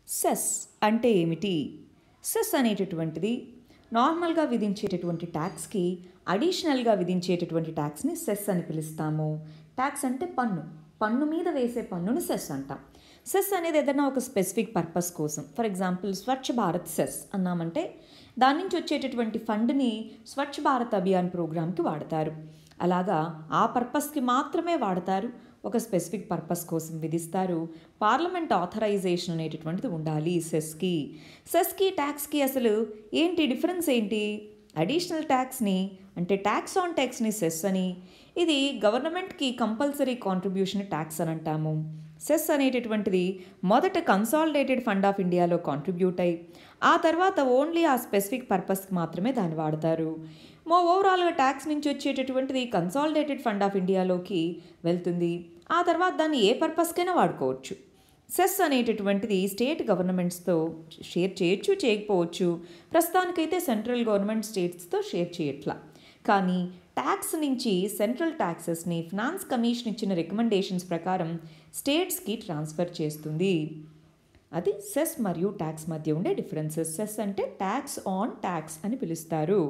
Cess అంటే ఏమిటి? Cess అనేటటువంటిది నార్మల్గా విధించేటటువంటి ట్యాక్స్కి అడిషనల్గా విధించేటటువంటి ట్యాక్స్ని సెస్ అని పిలుస్తాము. ట్యాక్స్ అంటే పన్ను. పన్ను మీద వేసే పన్నుని సెస్ అంటాం. సెస్ అనేది ఏదైనా ఒక స్పెసిఫిక్ పర్పస్ కోసం, for example Swachh Bharat cess అన్నామంటే దాని నుంచి వచ్చేటటువంటి ఫండ్ని స్వచ్ఛ భారత్ అభియాన్ ప్రోగ్రామ్కి వాడతారు. అలాగా ఆ పర్పస్కి మాత్రమే వాడతారు. ఒక స్పెసిఫిక్ పర్పస్ కోసం విధిస్తారు. పార్లమెంట్ ఆథరైజేషన్ అనేటటువంటిది ఉండాలి సెస్కి ట్యాక్స్కి అసలు ఏంటి డిఫరెన్స్ ఏంటి? అడిషనల్ ట్యాక్స్ని అంటే ట్యాక్స్ ఆన్ ట్యాక్స్ని సెస్ అని, ఇది గవర్నమెంట్కి కంపల్సరీ కాంట్రిబ్యూషన్ ట్యాక్స్ అని అంటాము. సెస్ అనేటటువంటిది మొదట కన్సాలిడేటెడ్ ఫండ్ ఆఫ్ ఇండియాలో కాంట్రిబ్యూట్ అయ్యి ఆ తర్వాత ఓన్లీ ఆ స్పెసిఫిక్ పర్పస్కి మాత్రమే దాన్ని వాడతారు. ఓవరాల్గా ట్యాక్స్ నుంచి వచ్చేటటువంటిది కన్సాలిడేటెడ్ ఫండ్ ఆఫ్ ఇండియాలోకి వెళ్తుంది. ఆ తర్వాత దాన్ని ఏ పర్పస్కైనా వాడుకోవచ్చు. సెస్ అనేటటువంటిది స్టేట్ గవర్నమెంట్స్తో షేర్ చేయొచ్చు, చేయకపోవచ్చు. ప్రస్తుతానికైతే సెంట్రల్ గవర్నమెంట్ స్టేట్స్తో షేర్ చేయట్లా. కానీ ట్యాక్స్ నుంచి సెంట్రల్ ట్యాక్సెస్ని ఫినాన్స్ కమిషన్ ఇచ్చిన రికమెండేషన్స్ ప్రకారం స్టేట్స్కి ట్రాన్స్ఫర్ చేస్తుంది. అది సెస్ మరియు ట్యాక్స్ మధ్య ఉండే డిఫరెన్సెస్. సెస్ అంటే ట్యాక్స్ ఆన్ ట్యాక్స్ అని పిలుస్తారు.